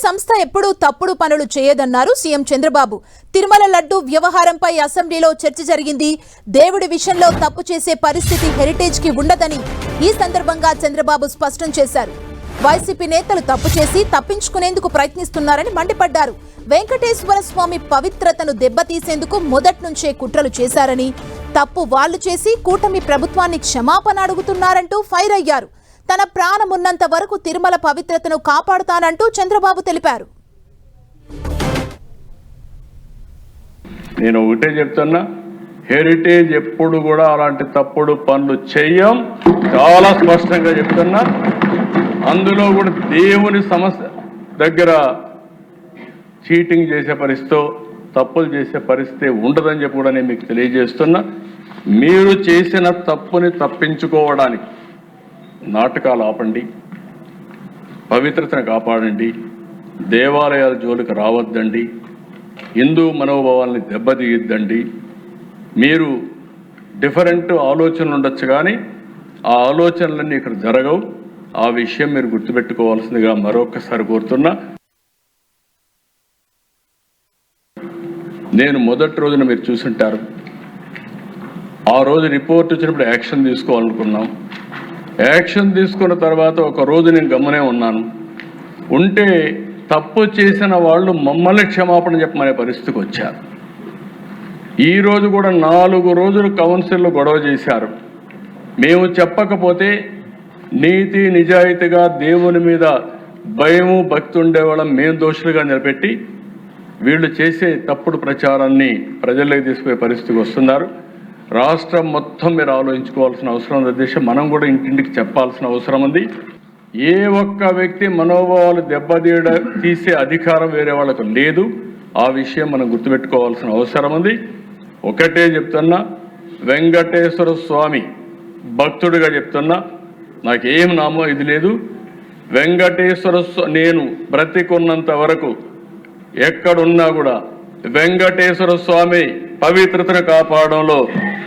సంస్థ ఎప్పుడూ తప్పుడు పనులు చేయదన్నారు సీఎం చంద్రబాబు. తిరుమల లడ్డు వ్యవహారంపై అసెంబ్లీలో చర్చ జరిగింది. దేవుడి విషయంలో తప్పు చేసే పరిస్థితి హెరిటేజ్ కి ఉండదని ఈ సందర్భంగా చంద్రబాబు స్పష్టం చేశారు. వైసీపీ నేతలు తప్పు చేసి తప్పించుకునేందుకు ప్రయత్నిస్తున్నారని మండిపడ్డారు. వెంకటేశ్వర స్వామి పవిత్రతను దెబ్బతీసేందుకు మొదటి నుంచే కుట్రలు చేశారని, తప్పు వాళ్లు చేసి కూటమి ప్రభుత్వాన్ని క్షమాపణ అడుగుతున్నారంటూ ఫైర్ అయ్యారు. తన ప్రాణమున్నంత వరకు తిరుమల పవిత్రతను కాపాడుతానంటూ చంద్రబాబు తెలిపారు. నేను ఒకటే చెప్తున్నా, హెరిటేజ్ ఎప్పుడు కూడా అలాంటి తప్పుడు పనులు చేయం. చాలా స్పష్టంగా చెప్తున్నా. అందులో కూడా దేవుని సమస్య దగ్గర చీటింగ్ చేసే పరిస్థితి, తప్పులు చేసే పరిస్థితి ఉండదని చెప్పి కూడా నేను మీకు తెలియజేస్తున్నా. మీరు చేసిన తప్పుని తప్పించుకోవడానికి నాటకాలు ఆపండి, పవిత్రతను కాపాడండి, దేవాలయాల జోలికి రావద్దండి, హిందూ మనోభావాల్ని దెబ్బతీయద్దండి. మీరు డిఫరెంట్ ఆలోచనలు ఉండొచ్చు, కానీ ఆ ఆలోచనలన్నీ ఇక్కడ జరగవు. ఆ విషయం మీరు గుర్తుపెట్టుకోవాల్సిందిగా మరొకసారి కోరుతున్నా. నేను మొదటి రోజున మీరు చూసుంటారు, ఆ రోజు రిపోర్ట్ వచ్చినప్పుడు యాక్షన్ తీసుకోవాలనుకున్నాం. యాక్షన్ తీసుకున్న తర్వాత ఒక రోజు నేను గమనే ఉన్నాను. ఉంటే తప్పు చేసిన వాళ్ళు మమ్మల్ని క్షమాపణ చెప్పమనే పరిస్థితికి వచ్చారు. ఈరోజు కూడా 4 రోజులు కౌన్సిల్లో గొడవ చేశారు. మేము చెప్పకపోతే నీతి నిజాయితీగా దేవుని మీద భయము భక్తి ఉండేవాళ్ళం మేము దోషులుగా నిలబెట్టి వీళ్ళు చేసే తప్పుడు ప్రచారాన్ని ప్రజల్లోకి తీసుకునే పరిస్థితికి వస్తున్నారు. రాష్ట్రం మొత్తం మీరు ఆలోచించుకోవాల్సిన అవసరం ఉంది అధ్యక్ష. మనం కూడా ఇంటింటికి చెప్పాల్సిన అవసరం ఉంది. ఏ ఒక్క వ్యక్తి మనోభావాలు తీసే అధికారం వేరే వాళ్ళకు లేదు. ఆ విషయం మనం గుర్తుపెట్టుకోవాల్సిన అవసరం ఉంది. ఒకటే చెప్తున్నా, వెంకటేశ్వర స్వామి భక్తుడిగా చెప్తున్నా, నాకేం నామో ఇది లేదు. వెంకటేశ్వర నేను బ్రతికున్నంత వరకు ఎక్కడున్నా కూడా వెంకటేశ్వర స్వామి పవిత్రతను కాపాడంలో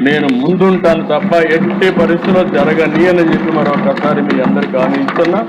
నేను ముందుంటాను తప్ప ఎట్టి పరిస్థితుల్లో జరగని అని చెప్పి మరొకసారి మీ అందరికీ హామీ ఇస్తున్నా.